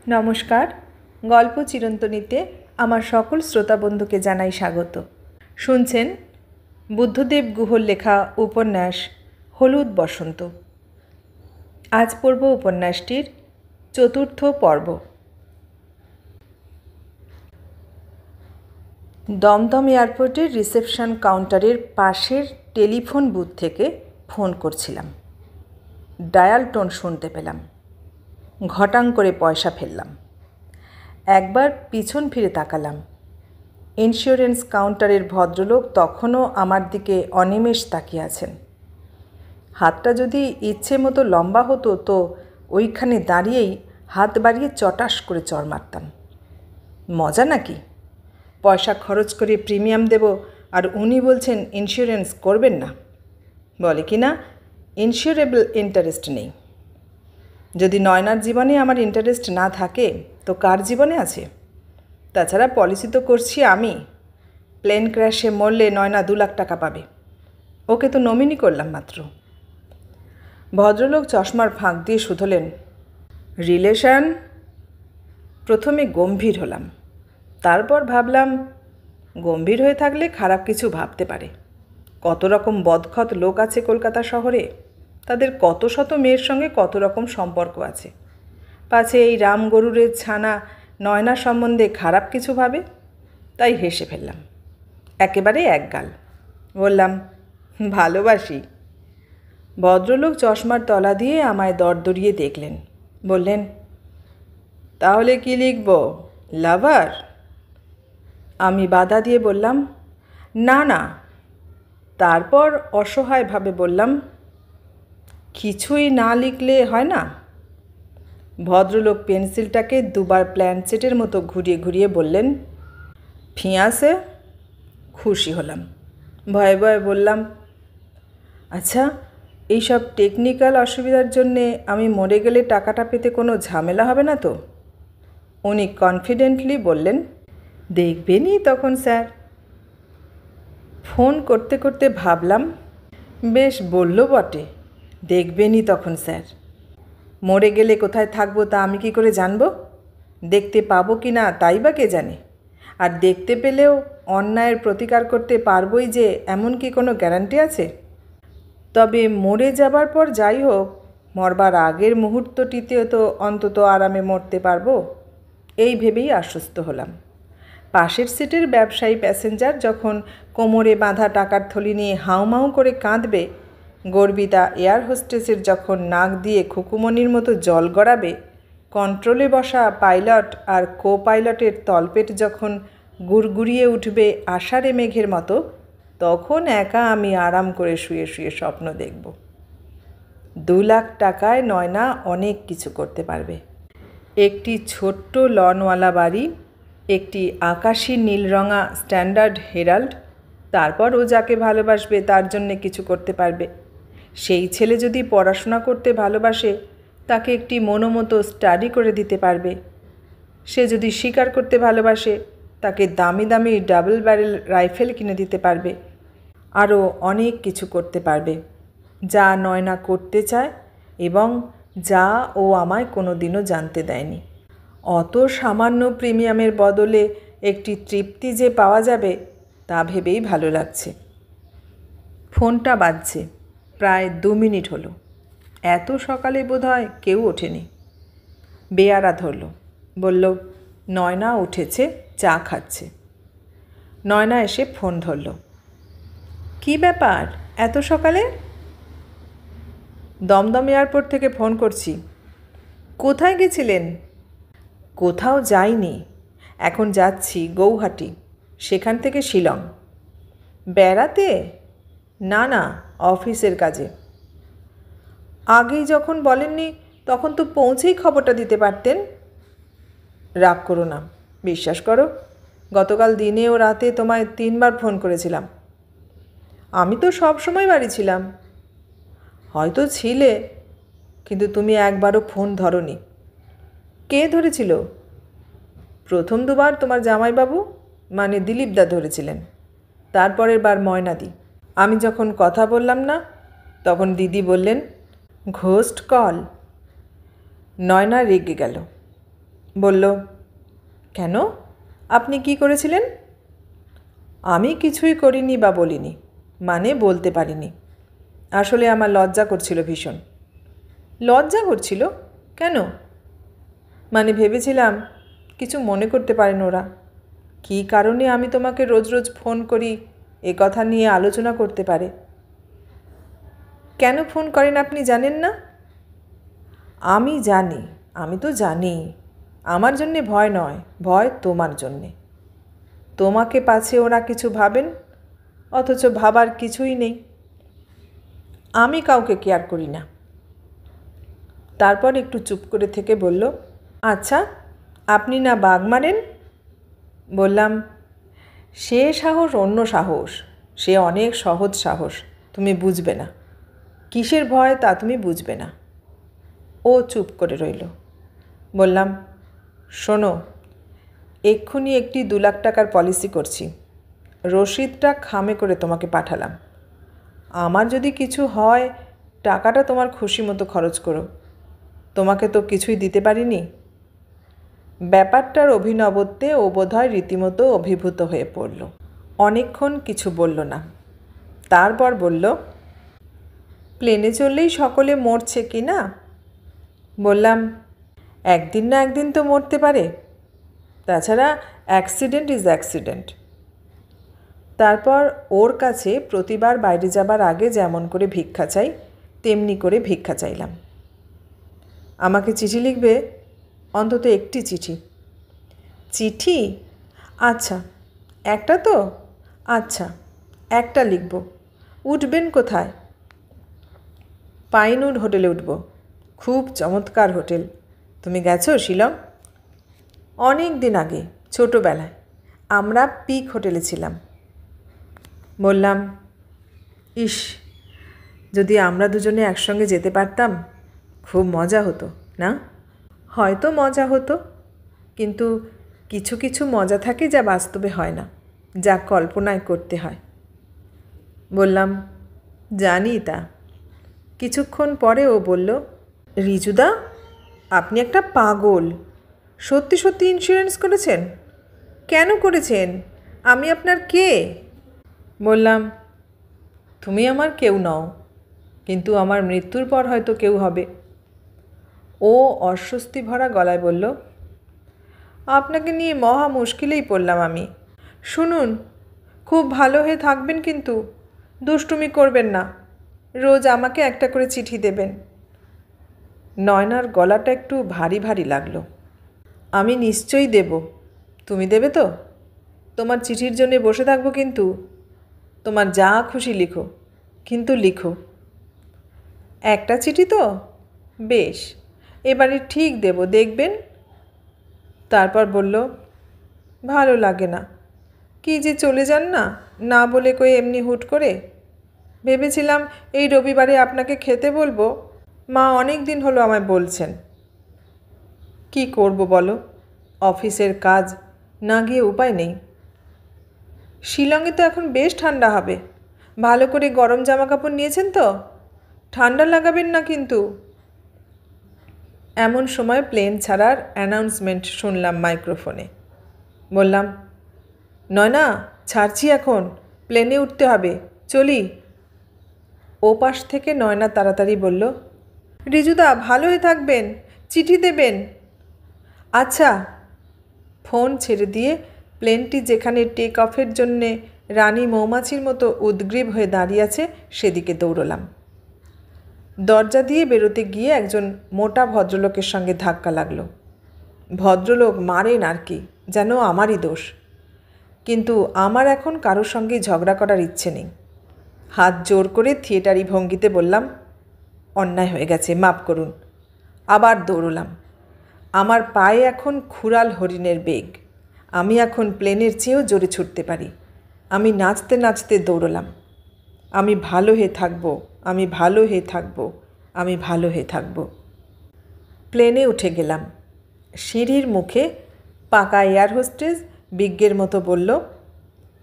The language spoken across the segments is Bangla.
নমস্কার। গল্প চিরন্তনীতে আমার সকল শ্রোতা বন্ধুকে জানাই স্বাগত। শুনছেন বুদ্ধদেব গুহর লেখা উপন্যাস হলুদ বসন্ত। আজ পড়ব উপন্যাসটির ৪র্থ পর্ব। দমদম এয়ারপোর্টের রিসেপশন কাউন্টারের পাশের টেলিফোন বুথ থেকে ফোন করছিলাম। ডায়াল টোন শুনতে পেলাম। ঘটাং করে পয়সা ফেললাম। একবার পিছন ফিরে তাকালাম। ইন্স্যুরেন্স কাউন্টারের ভদ্রলোক তখনও আমার দিকে অনিমেষ তাকিয়ে আছেন। হাতটা যদি ইচ্ছে মতো লম্বা হতো তো ওইখানে দাঁড়িয়েই হাত বাড়িয়ে চটাস করে চড় মারতাম। মজা নাকি? পয়সা খরচ করে প্রিমিয়াম দেব আর উনি বলছেন ইন্স্যুরেন্স করবেন না। বলে কি না ইন্স্যুরেবল ইন্টারেস্ট নেই। যদি নয়নার জীবনে আমার ইন্টারেস্ট না থাকে তো কার জীবনে আছে? তাছাড়া পলিসি তো করছি আমি। প্লেন ক্র্যাশে মরলে নয়না 2 লাখ টাকা পাবে। ওকে তো নমিনি করলাম মাত্র। ভদ্রলোক চশমার ফাঁক দিয়ে শুধলেন, রিলেশন? প্রথমে গম্ভীর হলাম, তারপর ভাবলাম গম্ভীর হয়ে থাকলে খারাপ কিছু ভাবতে পারে। কত রকম বদখত লোক আছে কলকাতা শহরে, তাদের কত শত মেয়ের সঙ্গে কত রকম সম্পর্ক আছে। পাছে এই রাম গরুরের ছানা নয়না সম্বন্ধে খারাপ কিছু ভাবে। তাই হেসে ফেললাম, একেবারে একগাল। বললাম, ভালোবাসি। ভদ্রলোক চশমার তলা দিয়ে আমায় দরদরিয়ে দেখলেন। বললেন, তাহলে কি লিখব, লাভার? আমি বাধা দিয়ে বললাম, না না। তারপর অসহায়ভাবে বললাম, কিছুই না লিখলে হয় না? ভদ্রলোক পেন্সিলটাকে 2বার প্ল্যানচেটের মতো ঘুরিয়ে ঘুরিয়ে বললেন, ফিয়াঁসে? খুশি হলাম। ভয়ে ভয়ে বললাম, আচ্ছা, এইসব টেকনিক্যাল অসুবিধার জন্যে আমি মরে গেলে টাকাটা পেতে কোনো ঝামেলা হবে না তো? উনি কনফিডেন্টলি বললেন, দেখবেনই তখন স্যার। ফোন করতে করতে ভাবলাম, বেশ বলল বটে, দেখবেনই তখন স্যার। মরে গেলে কোথায় থাকবো তা আমি কি করে জানব? দেখতে পাবো কি না তাই বা কে জানে? আর দেখতে পেলেও অন্যায়ের প্রতিকার করতে পারবই যে এমন কি কোনো গ্যারান্টি আছে? তবে মরে যাবার পর যাই হোক, মরবার আগের মুহূর্তটিতেও তো অন্তত আরামে মরতে পারবো, এই ভেবেই আশ্বস্ত হলাম। পাশের সিটের ব্যবসায়ী প্যাসেঞ্জার যখন কোমরে বাঁধা টাকার থলি নিয়ে হাউমাউ করে কাঁদবে, গর্বিতা এয়ার হোস্টেসের যখন নাক দিয়ে খুকুমনির মতো জল গড়াবে, কন্ট্রোলে বসা পাইলট আর কো পাইলটের তলপেট যখন গুড়গুড়িয়ে উঠবে আষাঢ়ে মেঘের মতো, তখন একা আমি আরাম করে শুয়ে শুয়ে স্বপ্ন দেখব। 2 লাখ টাকায় নয়না অনেক কিছু করতে পারবে। একটি ছোট্ট লনওয়ালা বাড়ি, একটি আকাশি নীলরঙা স্ট্যান্ডার্ড হেরাল্ড, তারপর ও যাকে ভালোবাসবে তার জন্যে কিছু করতে পারবে। সেই ছেলে যদি পড়াশোনা করতে ভালোবাসে, তাকে একটি মনোমতো স্টাডি করে দিতে পারবে। সে যদি শিকার করতে ভালোবাসে, তাকে দামি দামি ডাবল ব্যারেল রাইফেল কিনে দিতে পারবে। আরও অনেক কিছু করতে পারবে, যা নয়না করতে চায় এবং যা ও আমায় কোনো দিনও জানতে দেয়নি। অত সামান্য প্রিমিয়ামের বদলে একটি তৃপ্তি যে পাওয়া যাবে তা ভেবেই ভালো লাগছে। ফোনটা বাজছে, প্রায় 2 মিনিট হলো। এত সকালে বোধহয় কেউ ওঠেনি। বেয়ারা ধরল, বলল, নয়না উঠেছে, চা খাচ্ছে। নয়না এসে ফোন ধরল। কি ব্যাপার এত সকালে? দমদম এয়ারপোর্ট থেকে ফোন করছি। কোথায় গেছিলেন? কোথাও যাইনি, এখন যাচ্ছি গৌহাটি, সেখান থেকে শিলং। বেড়াতে? না না, অফিসের কাজে। আগেই যখন বলেননি তখন তো পৌঁছেই খবরটা দিতে পারতেন। রাগ করো না, বিশ্বাস করো, গতকাল দিনে ও রাতে তোমায় 3বার ফোন করেছিলাম। আমি তো সব সময় বাড়ি ছিলাম। হয়তো ছিলে, কিন্তু তুমি একবারও ফোন ধরোনি। কে ধরেছিল? প্রথম 2বার তোমার জামাইবাবু, মানে দিলীপদা ধরেছিলেন। তারপরের বার ময়নাদি। আমি যখন কথা বললাম না, তখন দিদি বললেন, ঘোস্ট কল। নয়না রেগে গেল। বলল, কেন, আপনি কি করেছিলেন? আমি কিছুই করিনি বা বলিনি, মানে বলতে পারিনি। আসলে আমার লজ্জা করছিল ভীষণ। লজ্জা করছিল? কেন? মানে ভেবেছিলাম কিছু মনে করতে পারেন ওরা, কী কারণে আমি তোমাকে রোজ রোজ ফোন করি এ কথা নিয়ে আলোচনা করতে পারে। কেন ফোন করেন আপনি জানেন না? আমি জানি, আমি তো জানি। আমার জন্যে ভয় নয়, ভয় তোমার জন্যে। তোমাকে পাছে ওরা কিছু ভাবেন, অথচ ভাবার কিছুই নেই। আমি কাউকে কেয়ার করি না। তারপর একটু চুপ করে থেকে বলল, আচ্ছা, আপনি না বাগ মারেন? বললাম, সে সাহস অন্য সাহস, সে অনেক সহজ সাহস, তুমি বুঝবে না। কিসের ভয় তা তুমি বুঝবে না। ও চুপ করে রইল। বললাম, শোনো, এক্ষুনি একটি 2 লাখ টাকার পলিসি করছি। রসিদটা খামে করে তোমাকে পাঠালাম। আমার যদি কিছু হয় টাকাটা তোমার খুশি মতো খরচ করো। তোমাকে তো কিছুই দিতে পারিনি। ব্যাপারটার অভিনবত্বে ও বোধহয় রীতিমতো অভিভূত হয়ে পড়ল। অনেকক্ষণ কিছু বলল না। তারপর বলল, প্লেনে চললেই সকলে মরছে কি না? বললাম, একদিন না একদিন তো মরতে পারে। তাছাড়া অ্যাক্সিডেন্ট ইজ অ্যাক্সিডেন্ট। তারপর ওর কাছে প্রতিবার বাইরে যাবার আগে যেমন করে ভিক্ষা চাই তেমনি করে ভিক্ষা চাইলাম। আমাকে চিঠি লিখবে, অন্তত একটি চিঠি। চিঠি? আচ্ছা, একটা তো? আচ্ছা, একটা লিখব। উঠবেন কোথায়? পাইনউড হোটেলে উঠব। খুব চমৎকার হোটেল। তুমি গেছো শিলং? অনেক দিন আগে, ছোটোবেলায়। আমরা পিক হোটেলে ছিলাম। বললাম, ইস, যদি আমরা দুজনে একসঙ্গে যেতে পারতাম খুব মজা হতো না? হয়তো মজা হতো, কিন্তু কিছু কিছু মজা থাকে যা বাস্তবে হয় না, যা কল্পনায় করতে হয়। বললাম, জানি তা। কিছুক্ষণ পরে ও বলল, রিজুদা, আপনি একটা পাগল। সত্যি সত্যি ইন্স্যুরেন্স করেছেন? কেন করেছেন? আমি আপনার কে? বললাম, তুমি আমার কেউ নও, কিন্তু আমার মৃত্যুর পর হয়তো কেউ হবে। ও অস্বস্তি ভরা গলায় বলল, আপনাকে নিয়ে মহা মুশকিলেই পড়লাম আমি। শুনুন, খুব ভালো হয়ে থাকবেন, কিন্তু দুষ্টুমি করবেন না। রোজ আমাকে একটা করে চিঠি দেবেন। নয়নার গলাটা একটু ভারী ভারী লাগলো। আমি নিশ্চয়ই দেব। তুমি দেবে তো? তোমার চিঠির জন্যে বসে থাকবো, কিন্তু তোমার যা খুশি লিখো, কিন্তু লিখো। একটা চিঠি তো? বেশ, এবারে ঠিক দেব, দেখবেন। তারপর বলল, ভালো লাগে না। কি যে চলে যান না, না বলে কই এমনি হুট করে। ভেবেছিলাম এই রবিবারে আপনাকে খেতে বলবো, মা অনেক দিন হলো আমায় বলছেন। কি করব বলো, অফিসের কাজ, না গিয়ে উপায় নেই। শিলংয়ে তো এখন বেশ ঠান্ডা হবে। ভালো করে গরম জামা কাপড় নিয়েছেন তো? ঠান্ডা লাগাবেন না কিন্তু। এমন সময় প্লেন ছাড়ার অ্যানাউন্সমেন্ট শুনলাম মাইক্রোফোনে। বললাম, নয়না, ছাড়ছি এখন, প্লেনে উঠতে হবে, চলি। ও পাশ থেকে নয়না তাড়াতাড়ি বলল, রিজুদা, ভালো হয়ে থাকবেন, চিঠি দেবেন। আচ্ছা। ফোন ছেড়ে দিয়ে প্লেনটি যেখানে টেক অফের জন্যে রানী মৌমাছির মতো উদ্গ্রীব হয়ে দাঁড়িয়ে আছে সেদিকে দৌড়লাম। দরজা দিয়ে বেরোতে গিয়ে একজন মোটা ভদ্রলোকের সঙ্গে ধাক্কা লাগলো। ভদ্রলোক মারেন আর কি, যেন আমারই দোষ। কিন্তু আমার এখন কারোর সঙ্গে ঝগড়া করার ইচ্ছে নেই। হাত জোর করে থিয়েটারি ভঙ্গিতে বললাম, অন্যায় হয়ে গেছে, মাপ করুন। আবার দৌড়লাম। আমার পায়ে এখন খুরাল হরিণের বেগ। আমি এখন প্লেনের চেয়েও জোরে ছুটতে পারি। আমি নাচতে নাচতে দৌড়লাম। আমি ভালো হয়ে থাকব, আমি ভালো হয়ে থাকব, আমি ভালো হয়ে থাকব। প্লেনে উঠে গেলাম। সিঁড়ির মুখে পাকা এয়ার হোস্টেস বিজ্ঞের মতো বলল,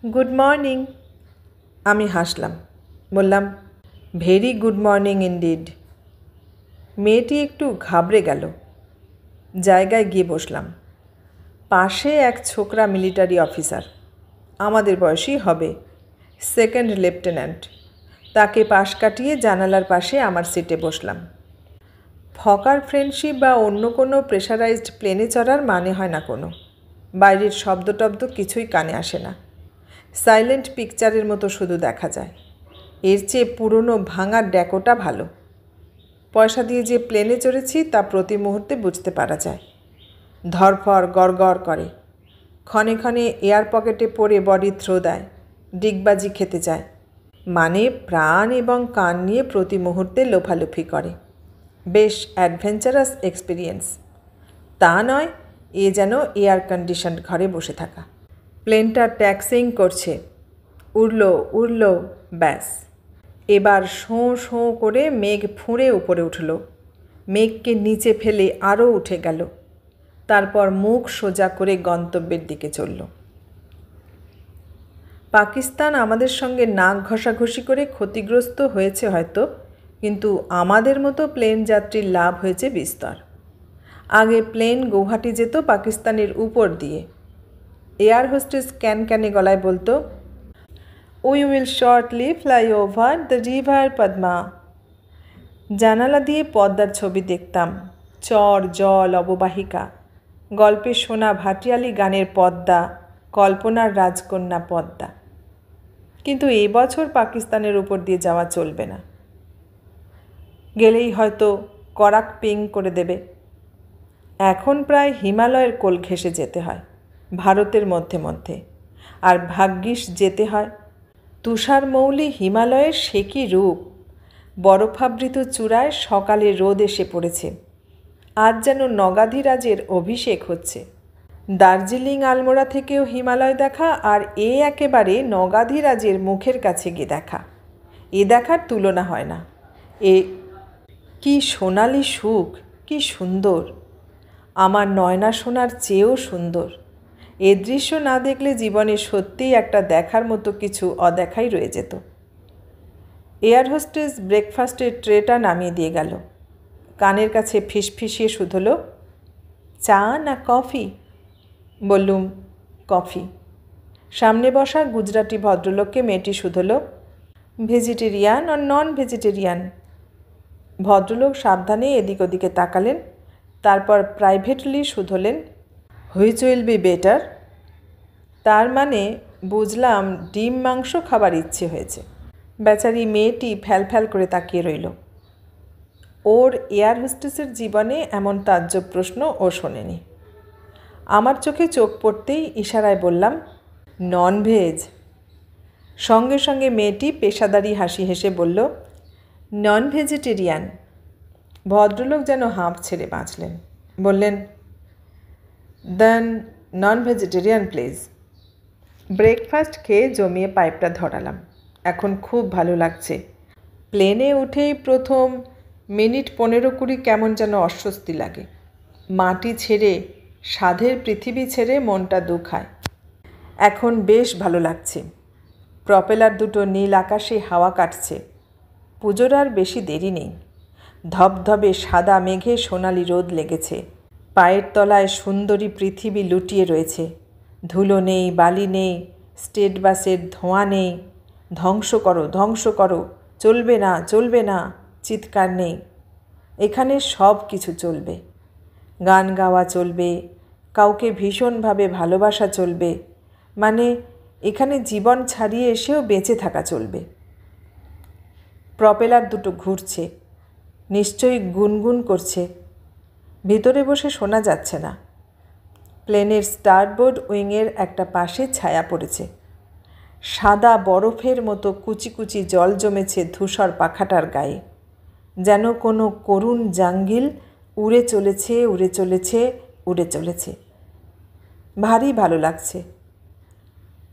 গুড মর্নিং। আমি হাসলাম, বললাম, ভেরি গুড মর্নিং ইনডিড। মেয়েটি একটু ঘাবড়ে গেল। জায়গায় গিয়ে বসলাম। পাশে এক ছোকরা মিলিটারি অফিসার, আমাদের বয়সই হবে, সেকেন্ড লেফটেন্যান্ট। তাকে পাশ কাটিয়ে জানালার পাশে আমার সিটে বসলাম। ফকার ফ্রেন্ডশিপ বা অন্য কোনো প্রেশারাইজড প্লেনে চড়ার মানে হয় না কোনো। বাইরের শব্দ টব্দ কিছুই কানে আসে না। সাইলেন্ট পিকচারের মতো শুধু দেখা যায়। এর চেয়ে পুরনো ভাঙা ড্যাকোটা ভালো। পয়সা দিয়ে যে প্লেনে চড়েছি তা প্রতি মুহূর্তে বুঝতে পারা যায়। ধরফর গড়গড় করে, ক্ষণে ক্ষণে এয়ার পকেটে পড়ে বডি থ্রো দেয়, ডিগবাজি খেতে যায়, মানে প্রাণ এবং কান নিয়ে প্রতি মুহূর্তে লোফালুফি করে। বেশ অ্যাডভেঞ্চারাস এক্সপিরিয়েন্স। তা নয় এ যেন এয়ার কন্ডিশন ঘরে বসে থাকা। প্লেনটা ট্যাক্সিং করছে, উড়ল, ব্যাস। এবার শোঁ শোঁ করে মেঘ ফুঁড়ে উপরে উঠল, মেঘকে নিচে ফেলে আরও উঠে গেল, তারপর মুখ সোজা করে গন্তব্যের দিকে চলল। পাকিস্তান আমাদের সঙ্গে নাক ঘষাঘষি করে ক্ষতিগ্রস্ত হয়েছে হয়তো, কিন্তু আমাদের মতো প্লেন যাত্রীর লাভ হয়েছে বিস্তর। আগে প্লেন গৌহাটি যেত পাকিস্তানের উপর দিয়ে। এয়ার হোস্টেস ক্যানে গলায় বলতো, we will shortly fly over the river Padma. জানালা দিয়ে পদ্মার ছবি দেখতাম, চর জল অববাহিকা, গল্পে শোনা ভাটিয়ালি গানের পদ্মা, কল্পনার রাজকন্যা পদ্মা। কিন্তু এবছর পাকিস্তানের উপর দিয়ে যাওয়া চলবে না। গেলেই হয়তো করাক পিং করে দেবে। এখন প্রায় হিমালয়ের কোল ঘেঁষে যেতে হয় ভারতের মধ্যে মধ্যে, আর ভাগ্যিস যেতে হয়। তুষারমৌলি হিমালয়ের সে কি রূপ! বরফাবৃত চূড়ায় সকালে রোদ এসে পড়েছে। আজ যেন নগাধিরাজের অভিষেক হচ্ছে। দার্জিলিং আলমোড়া থেকেও হিমালয় দেখা, আর এ একেবারে নগাধিরাজের মুখের কাছে গিয়ে দেখা। এ দেখার তুলনা হয় না। এ কি সোনালি সুখ, কি সুন্দর! আমার নয়না সোনার চেয়েও সুন্দর। এ দৃশ্য না দেখলে জীবনে সত্যিই একটা দেখার মতো কিছু অদেখাই রয়ে যেত। এয়ার হোস্টেস ব্রেকফাস্টের ট্রেটা নামিয়ে দিয়ে গেল। কানের কাছে ফিসফিসিয়ে শুধল, চা না কফি? বললুম, কফি। সামনে বসা গুজরাটি ভদ্রলোককে মেয়েটি শুধল, ভেজিটেরিয়ান আর নন ভেজিটেরিয়ান? ভদ্রলোক সাবধানে এদিক ওদিকে তাকালেন, তারপর প্রাইভেটলি শুধলেন, হুইচ উইল বি বেটার? তার মানে বুঝলাম ডিম মাংস খাবার ইচ্ছে হয়েছে। বেচারি মেয়েটি ফ্যাল করে তাকিয়ে রইল। ওর এয়ার হোস্টেসের জীবনে এমন তাজ্জব প্রশ্ন ও শোনেনি। আমার চোখে চোখ পড়তেই ইশারায় বললাম, নন ভেজ। সঙ্গে সঙ্গে মেয়েটি পেশাদারি হাসি হেসে বলল, নন ভেজিটেরিয়ান। ভদ্রলোক যেন হাঁপ ছেড়ে বাঁচলেন। বললেন, দেন নন ভেজিটেরিয়ান প্লিজ। ব্রেকফাস্ট খেয়ে জমিয়ে পাইপটা ধরালাম। এখন খুব ভালো লাগছে। প্লেনে উঠেই প্রথম মিনিট 15-20 কেমন যেন অস্বস্তি লাগে। মাটি ছেড়ে, সাধের পৃথিবী ছেড়ে মনটা দুখায়। এখন বেশ ভালো লাগছে। প্রপেলার দুটো নীল আকাশে হাওয়া কাটছে। পুজোর আর বেশি দেরি নেই। ধবধবে সাদা মেঘে সোনালি রোদ লেগেছে। পায়ের তলায় সুন্দরী পৃথিবী লুটিয়ে রয়েছে। ধুলো নেই, বালি নেই, স্টেট বাসের ধোঁয়া নেই। ধ্বংস করো, চলবে না চিৎকার নেই। এখানে সব কিছু চলবে। গান গাওয়া চলবে, কাউকে ভীষণভাবে ভালোবাসা চলবে, মানে এখানে জীবন ছাড়িয়ে এসেও বেঁচে থাকা চলবে। প্রপেলার দুটো ঘুরছে, নিশ্চয়ই গুনগুন করছে। ভিতরে বসে শোনা যাচ্ছে না। প্লেনের স্টারবোর্ড উইংয়ের একটা পাশে ছায়া পড়েছে। সাদা বরফের মতো কুচি কুচি জল জমেছে ধূসর পাখাটার গায়ে। যেন কোনো করুণ জাঙ্গিল উড়ে চলেছে। ভারী ভালো লাগছে।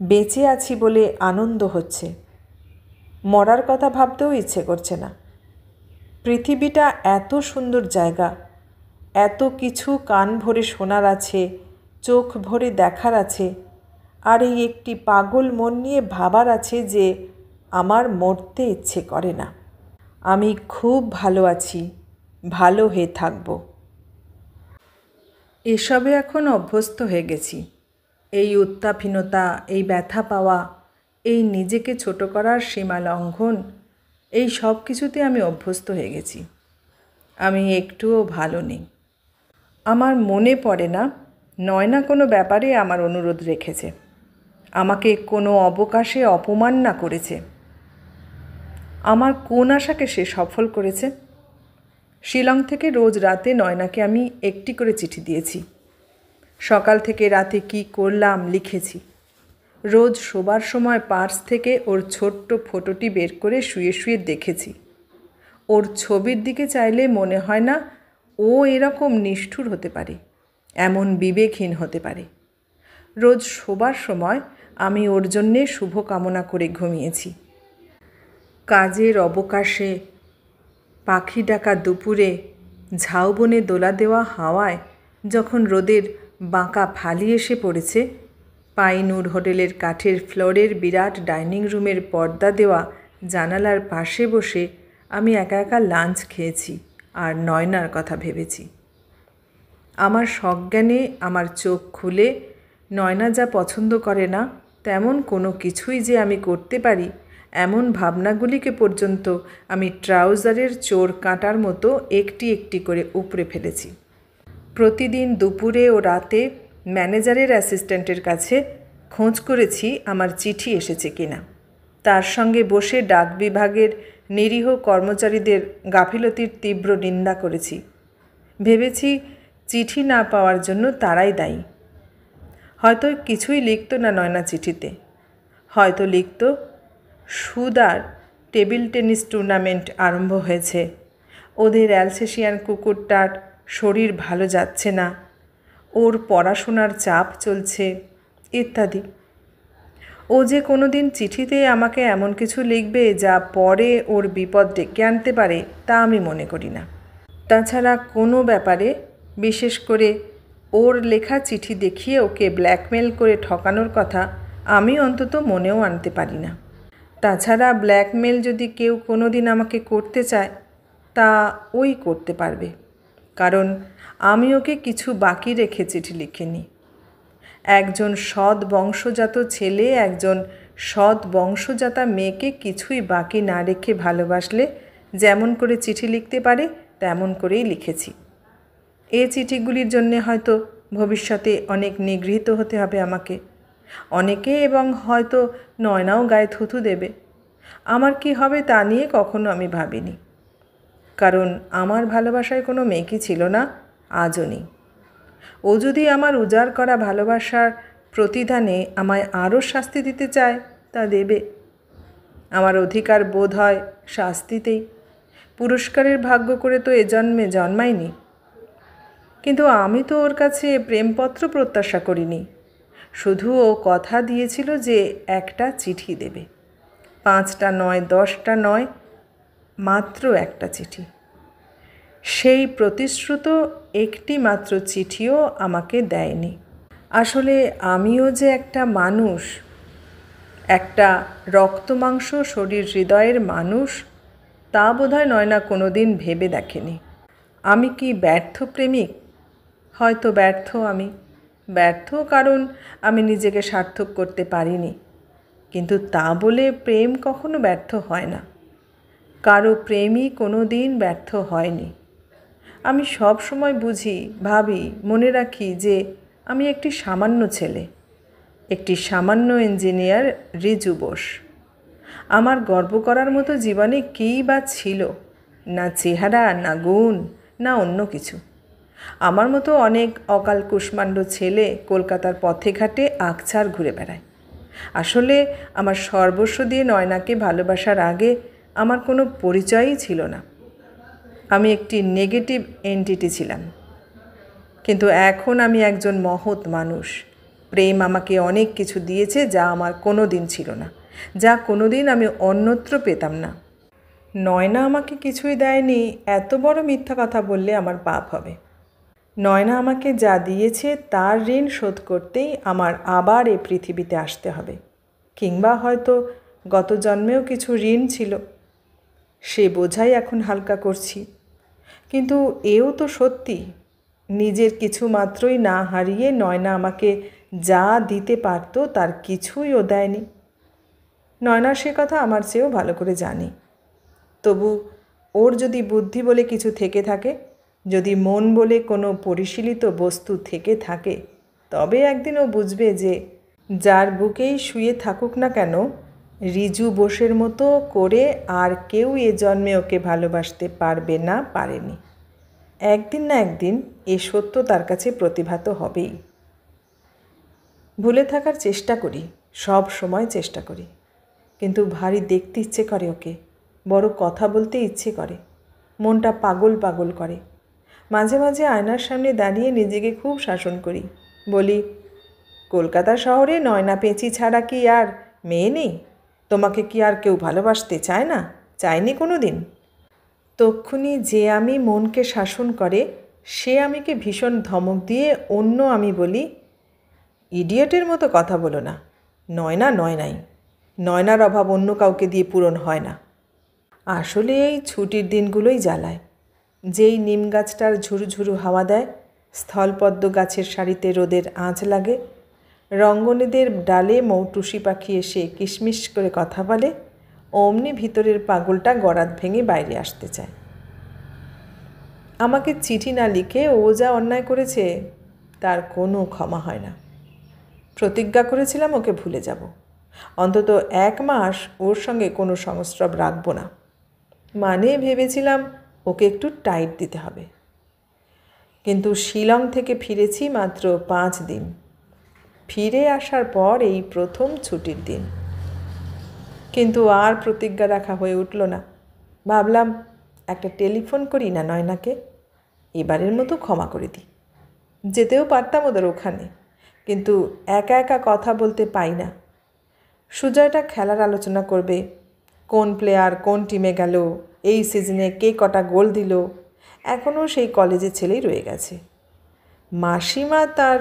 বেঁচে আছি বলে আনন্দ হচ্ছে। মরার কথা ভাবতেও ইচ্ছে করছে না। পৃথিবীটা এত সুন্দর জায়গা, এত কিছু কান ভরে শোনার আছে, চোখ ভরে দেখার আছে, আর এই একটি পাগল মন নিয়ে ভাবার আছে যে আমার মরতে ইচ্ছে করে না। আমি খুব ভালো আছি, ভালো হয়ে থাকব। এসবে এখন অভ্যস্ত হয়ে গেছি। এই উত্তাপহীনতা, এই ব্যথা পাওয়া, এই নিজেকে ছোট করার সীমা লঙ্ঘন, এই সব কিছুতে আমি অভ্যস্ত হয়ে গেছি। আমি একটুও ভালো নেই। আমার মনে পড়ে না নয়না কোনো ব্যাপারে আমার অনুরোধ রেখেছে, আমাকে কোনো অবকাশে অপমান না করেছে। আমার কোন আশাকে সে সফল করেছে? শিলং থেকে রোজ রাতে নয়নাকে আমি একটি করে চিঠি দিয়েছি। সকাল থেকে রাতে কি করলাম লিখেছি। রোজ শোবার সময় পার্স থেকে ওর ছোট্ট ফটোটি বের করে শুয়ে শুয়ে দেখেছি। ওর ছবির দিকে চাইলে মনে হয় না ও এরকম নিষ্ঠুর হতে পারে, এমন বিবেকহীন হতে পারে। রোজ শোবার সময় আমি ওর জন্যে শুভকামনা করে ঘুমিয়েছি। কাজের অবকাশে, পাখি ডাকা দুপুরে, ঝাউবনে দোলা দেওয়া হাওয়ায় যখন রোদের বাঁকা ফালি এসে পড়েছে, পাইনুর হোটেলের কাঠের ফ্লোরের বিরাট ডাইনিং রুমের পর্দা দেওয়া জানালার পাশে বসে আমি একা একা লাঞ্চ খেয়েছি আর নয়নার কথা ভেবেছি। আমার সজ্ঞানে আমার চোখ খুলে নয়না যা পছন্দ করে না তেমন কোনো কিছুই যে আমি করতে পারি, এমন ভাবনাগুলিকে পর্যন্ত আমি ট্রাউজারের চোর কাঁটার মতো একটি একটি করে উপড়ে ফেলেছি। প্রতিদিন দুপুরে ও রাতে ম্যানেজারের অ্যাসিস্ট্যান্টের কাছে খোঁজ করেছি আমার চিঠি এসেছে কিনা। তার সঙ্গে বসে ডাক বিভাগের নিরীহ কর্মচারীদের গাফিলতির তীব্র নিন্দা করেছি। ভেবেছি চিঠি না পাওয়ার জন্য তারাই দায়ী। হয়তো কিছুই লিখত না নয়না চিঠিতে। হয়তো লিখত, সুদার টেবিল টেনিস টুর্নামেন্ট আরম্ভ হয়েছে, ওদের অ্যালসেশিয়ান কুকুরটার শরীর ভালো যাচ্ছে না, ওর পড়াশোনার চাপ চলছে ইত্যাদি। ও যে কোনো দিন চিঠিতে আমাকে এমন কিছু লিখবে যা পরে ওর বিপদ ডেকে আনতে পারে তা আমি মনে করি না। তাছাড়া কোনো ব্যাপারে, বিশেষ করে ওর লেখা চিঠি দেখিয়ে ওকে ব্ল্যাকমেল করে ঠকানোর কথা আমি অন্তত মনেও আনতে পারি না। তাছাড়া ব্ল্যাকমেল যদি কেউ কোনো দিন আমাকে করতে চায় তা ওই করতে পারবে, কারণ আমি ওকে কিছু বাকি রেখে চিঠি লিখিনি। একজন সৎ বংশজাত ছেলে একজন সৎ বংশজাতা মেয়েকে কিছুই বাকি না রেখে ভালোবাসলে যেমন করে চিঠি লিখতে পারে তেমন করেই লিখেছি। এই চিঠিগুলির জন্যে হয়তো ভবিষ্যতে অনেক নিগৃহীত হতে হবে আমাকে, অনেকে, এবং হয়তো নয়নাও গায়ে থুথু দেবে। আমার কি হবে তা নিয়ে কখনো আমি ভাবিনি, কারণ আমার ভালোবাসায় কোনো মেয়েকি ছিল না, আজও নেই। ও যদি আমার উজাড় করা ভালোবাসার প্রতিদানে আমায় আরও শাস্তি দিতে চায় তা দেবে। আমার অধিকার বোধ হয় শাস্তিতেই। পুরস্কারের ভাগ্য করে তো এ জন্মে জন্মায়নি। কিন্তু আমি তো ওর কাছে প্রেমপত্র প্রত্যাশা করিনি। শুধু ও কথা দিয়েছিল যে একটা চিঠি দেবে, 5টা নয়, 10টা নয়, মাত্র একটা চিঠি। সেই প্রতিশ্রুত একটি মাত্র চিঠিও আমাকে দেয়নি। আসলে আমিও যে একটা মানুষ, একটা রক্তমাংস শরীর হৃদয়ের মানুষ, তা বোধহয় নয়না কোনো দিন ভেবে দেখেনি। আমি কি ব্যর্থ প্রেমিক? হয়তো ব্যর্থ। আমি ব্যর্থ কারণ আমি নিজেকে সার্থক করতে পারিনি। কিন্তু তা বলে প্রেম কখনো ব্যর্থ হয় না। কারো প্রেমই কোনো দিন ব্যর্থ হয়নি। আমি সব সময় বুঝি, ভাবি, মনে রাখি যে আমি একটি সামান্য ছেলে, একটি সামান্য ইঞ্জিনিয়ার রিজু বোস। আমার গর্ব করার মতো জীবনে কীই বা ছিল? না চেহারা, না গুণ, না অন্য কিছু। আমার মতো অনেক অকাল কুষ্মাণ্ড ছেলে কলকাতার পথে ঘাটে আকছার ঘুরে বেড়ায়। আসলে আমার সর্বস্ব দিয়ে নয়নাকে ভালোবাসার আগে আমার কোনো পরিচয়ই ছিল না। আমি একটি নেগেটিভ এন্টিটি ছিলাম। কিন্তু এখন আমি একজন মহৎ মানুষ। প্রেম আমাকে অনেক কিছু দিয়েছে যা আমার কোনো দিন ছিল না, যা কোনো দিন আমি অন্যত্র পেতাম না। নয়না আমাকে কিছুই দেয়নি এত বড় মিথ্যা কথা বললে আমার পাপ হবে। নয়না আমাকে যা দিয়েছে তার ঋণ শোধ করতেই আমার আবার এই পৃথিবীতে আসতে হবে, কিংবা হয়তো গত জন্মেও কিছু ঋণ ছিল, সে বোঝাই এখন হালকা করছি। কিন্তু এও তো সত্যি, নিজের কিছু মাত্রই না হারিয়ে নয়না আমাকে যা দিতে পারত তার কিছুই ও দেয়নি। নয়না সে কথা আমার চেয়েও ভালো করে জানে। তবু ওর যদি বুদ্ধি বলে কিছু থেকে থাকে, যদি মন বলে কোনো পরিশীলিত বস্তু থেকে থাকে, তবে একদিন ও বুঝবে যে যার বুকেই শুয়ে থাকুক না কেন, রিজু বোসের মতো করে আর কেউ এ জন্মে ওকে ভালোবাসতে পারবে না, পারেনি। একদিন না একদিন এ সত্য তার কাছে প্রতিভাত হবেই। ভুলে থাকার চেষ্টা করি, সব সময় চেষ্টা করি, কিন্তু ভারী দেখতে ইচ্ছে করে ওকে, বড় কথা বলতে ইচ্ছে করে, মনটা পাগল পাগল করে। মাঝে মাঝে আয়নার সামনে দাঁড়িয়ে নিজেকে খুব শাসন করি, বলি, কলকাতা শহরে নয়না পেঁচি ছাড়া কি আর মেয়ে নেই? তোমাকে কি আর কেউ ভালোবাসতে চায় না, চায়নি কোনো দিন? তক্ষুনি যে আমি মনকে শাসন করে সে আমিকে ভীষণ ধমক দিয়ে অন্য আমি বলি, ইডিয়েটের মতো কথা বলো না, নয়না নয়নাই, নয়নার অভাব অন্য কাউকে দিয়ে পূরণ হয় না। আসলে এই ছুটির দিনগুলোই জ্বালায়। যেই নিম গাছটার ঝুরুঝুরু হাওয়া দেয়, স্থলপদ্ম গাছের সারিতে রোদের আঁচ লাগে, রঙ্গনীদের ডালে মৌটুসি পাখি এসে কিশমিশ করে কথা বলে, অমনি ভিতরের পাগলটা গড়াত ভেঙে বাইরে আসতে চায়। আমাকে চিঠি না লিখে ও যা অন্যায় করেছে তার কোনো ক্ষমা হয় না। প্রতিজ্ঞা করেছিলাম ওকে ভুলে যাব, অন্তত 1 মাস ওর সঙ্গে কোনো সংস্রব রাখব না। মানে ভেবেছিলাম ওকে একটু টাইট দিতে হবে। কিন্তু শিলং থেকে ফিরেছি মাত্র 5 দিন। ফিরে আসার পর এই প্রথম ছুটির দিন। কিন্তু আর প্রতিজ্ঞা রাখা হয়ে উঠল না। ভাবলাম একটা টেলিফোন করি না নয়নাকে, এবারের মতো ক্ষমা করে দিই। যেতেও পারতাম ওদের ওখানে, কিন্তু একা একা কথা বলতে পাই না। সুজয়টা খেলার আলোচনা করবে, কোন প্লেয়ার কোন টিমে গেল, এই সিজনে কে কটা গোল দিল, এখনও সেই কলেজের ছেলেই রয়ে গেছে। মাসিমা তার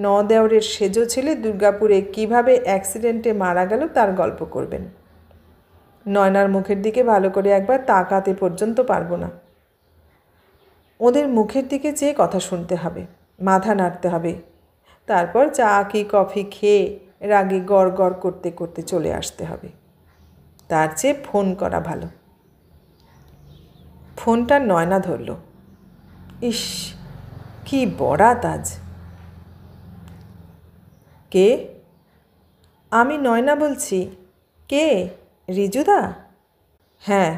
9 দেওরের সেজো ছেলে দুর্গাপুরে কিভাবে অ্যাক্সিডেন্টে মারা গেল তার গল্প করবেন। নয়নার মুখের দিকে ভালো করে একবার তাকাতে পর্যন্ত পারবো না। ওদের মুখের দিকে চেয়ে কথা শুনতে হবে, মাথা নাড়তে হবে, তারপর চা কি কফি খেয়ে রাগে গড় গড় করতে করতে চলে আসতে হবে। তার চেয়ে ফোন করা ভালো। ফোনটা নয়না ধরল। ইস, কি বরাত আজ! কে? আমি নয়না বলছি। কে? রিজুদা? হ্যাঁ,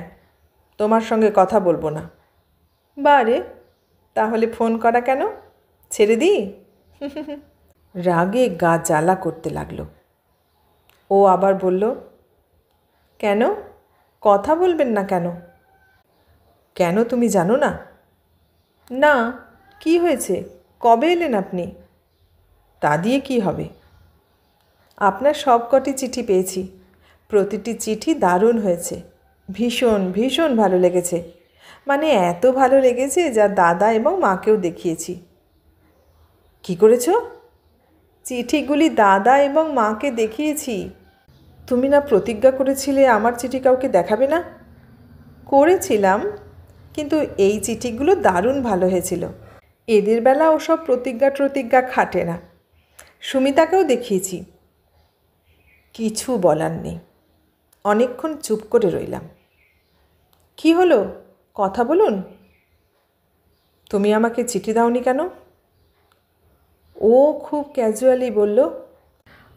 তোমার সঙ্গে কথা বলবো না। বারে, তাহলে ফোন করা কেন? ছেড়ে দিই? রাগে গা জ্বালা করতে লাগলো। ও আবার বলল, কেন? কথা বলবেন না কেন? কেন তুমি জানো না? না, কি হয়েছে? কবে এলেন আপনি? তা দিয়ে কি হবে? আপনার সবকটি চিঠি পেয়েছি, প্রতিটি চিঠি দারুণ হয়েছে, ভীষণ ভীষণ ভালো লেগেছে। মানে এত ভালো লেগেছে যা দাদা এবং মাকেও দেখিয়েছি। কি করেছ? চিঠিগুলি দাদা এবং মাকে দেখিয়েছি। তুমি না প্রতিজ্ঞা করেছিলে আমার চিঠি কাউকে দেখাবে না? করেছিলাম, কিন্তু এই চিঠিগুলো দারুণ ভালো হয়েছিল। এদের বেলা ওসব প্রতিজ্ঞা খাটে না। সুমিতাকেও দেখিয়েছি। কিছু বলার নেই। অনেকক্ষণ চুপ করে রইলাম। কি হলো? কথা বলুন। তুমি আমাকে চিঠি দাওনি কেন? ও খুব ক্যাজুয়ালি বলল,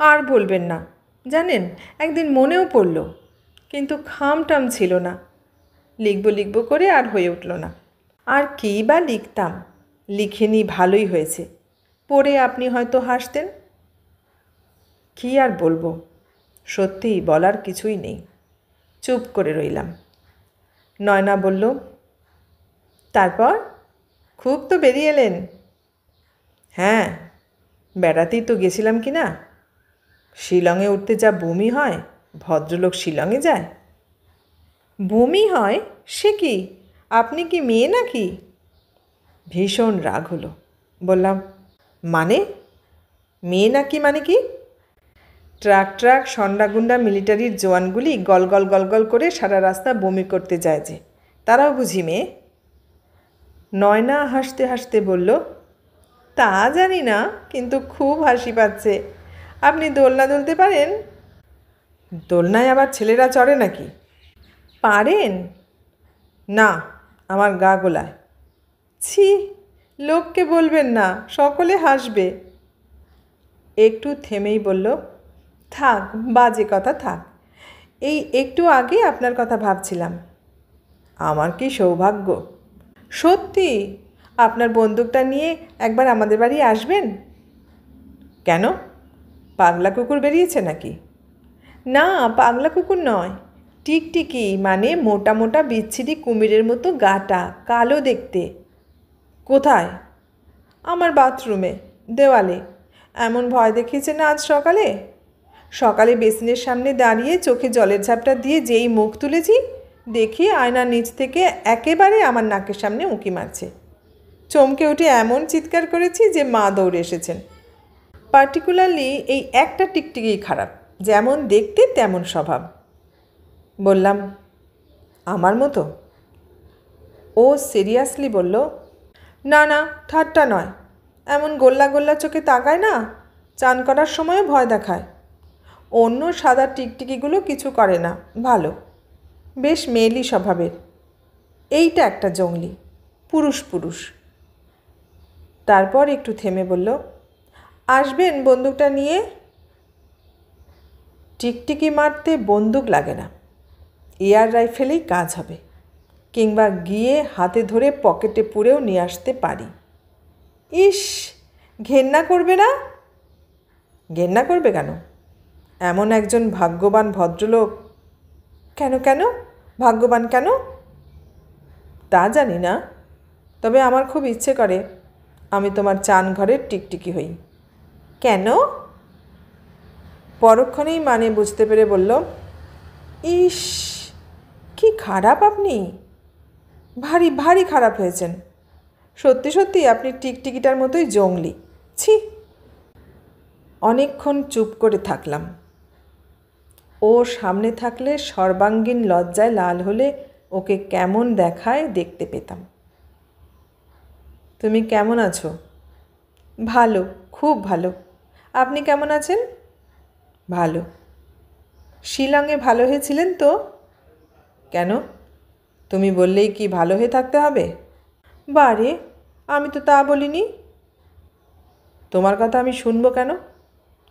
আর বলবেন না, জানেন একদিন মনেও পড়ল, কিন্তু খামটাম ছিল না। লিখব করে আর হয়ে উঠল না। আর কী বা লিখতাম, লিখিনি, ভালোই হয়েছে। পড়ে আপনি হয়তো হাসতেন। কি আর বলবো, সত্যিই বলার কিছুই নেই। চুপ করে রইলাম। নয়না বলল, তারপর খুব তো বেরিয়ে এলেন। হ্যাঁ, বেড়াতেই তো গেছিলাম কি না। শিলংয়ে উঠতে যা বমি হয়, ভদ্রলোক শিলংয়ে যায়? বমি হয়? সে কি, আপনি কি মেয়ে নাকি? ভীষণ রাগ হলো। বললাম, মানে? মেয়ে নাকি মানে কি? ট্রাক সন্ডাগুন্ডা মিলিটারির জওয়ানগুলি গল গল গল গল করে সারা রাস্তা বমি করতে যায় যে, তারাও বুঝি মেয়ে? নয়না হাসতে হাসতে বলল, তা জানি না, কিন্তু খুব হাসি পাচ্ছে। আপনি দোলনা দুলতে পারেন? দোলনায় আবার ছেলেরা চড়ে নাকি? পারেন? না, আমার গা গোলায়। ছি, লোককে বলবেন না, সকলে হাসবে। একটু থেমেই বলল, থাক, বাজে কথা থাক। এই একটু আগে আপনার কথা ভাবছিলাম। আমার কি সৌভাগ্য! সত্যি? আপনার বন্দুকটা নিয়ে একবার আমাদের বাড়ি আসবেন? কেন, পাগলা কুকুর বেরিয়েছে নাকি? না, পাগলা কুকুর নয়, টিকটিকি, মানে মোটা মোটা বিচ্ছিরি কুমিরের মতো গাটা, কালো দেখতে। কোথায়? আমার বাথরুমে, দেওয়ালে। এমন ভয় দেখিয়েছে না আজ সকালে। সকালে বেসিনের সামনে দাঁড়িয়ে চোখে জলের ঝাপটা দিয়ে যেই মুখ তুলেছি, দেখি আয়নার নিচ থেকে একেবারে আমার নাকের সামনে উঁকি মারছে। চমকে উঠে এমন চিৎকার করেছি যে মা দৌড়ে এসেছেন। পার্টিকুলারলি এই একটা টিকটিকি খারাপ, যেমন দেখতে তেমন স্বভাব। বললাম, আমার মতো? ও সিরিয়াসলি বলল, না না, ঠাট্টা নয়। এমন গোল্লা গোল্লা চোখে তাকায় না, চান করার সময়ও ভয় দেখায়। অন্য সাদা টিকটিকিগুলো কিছু করে না, ভালো, বেশ মেয়েলি স্বভাবের। এইটা একটা জংলি, পুরুষ পুরুষ। তারপর একটু থেমে বলল, আসবেন বন্দুকটা নিয়ে? টিকটিকি মারতে বন্দুক লাগে না, এয়ার রাইফেলেই কাজ হবে, কিংবা গিয়ে হাতে ধরে পকেটে পুরেও নিয়ে আসতে পারি। ইস, ঘেন্না করবে না? ঘেন্না করবে কেন? এমন একজন ভাগ্যবান ভদ্রলোক। কেন কেন ভাগ্যবান কেন? তা জানি না, তবে আমার খুব ইচ্ছে করে আমি তোমার চান ঘরের টিকটিকি হই। কেন? পরক্ষণেই মানে বুঝতে পেরে বলল, ইস, কি খারাপ আপনি, ভারী ভারী খারাপ হয়েছেন। সত্যি সত্যি আপনি টিকটিকিটার মতোই জংলি। ছি। অনেকক্ষণ চুপ করে থাকলাম। ও সামনে থাকলে সর্বাঙ্গীন লজ্জায় লাল হলে ওকে কেমন দেখায় দেখতে পেতাম। তুমি কেমন আছো? ভালো, খুব ভালো। আপনি কেমন আছেন? ভালো। শিলংয়ে ভালো হয়েছিলেন তো? কেন, তুমি বললেই কি ভালো হয়ে থাকতে হবে? বারে, আমি তো তা বলিনি। তোমার কথা আমি শুনবো কেন?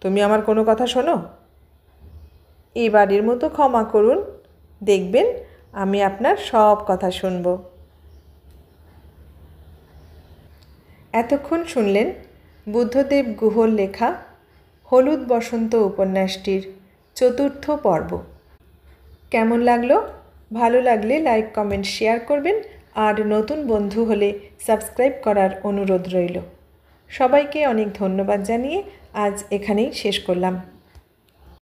তুমি আমার কোনো কথা শোনো? এবারের মতো ক্ষমা করুন, দেখবেন আমি আপনার সব কথা শুনব। এতক্ষণ শুনলেন বুদ্ধদেব গুহর লেখা হলুদ বসন্ত উপন্যাসটির ৪র্থ পর্ব। কেমন লাগলো? ভালো লাগলে লাইক, কমেন্ট, শেয়ার করবেন, আর নতুন বন্ধু হলে সাবস্ক্রাইব করার অনুরোধ রইল। সবাইকে অনেক ধন্যবাদ জানিয়ে আজ এখানেই শেষ করলাম।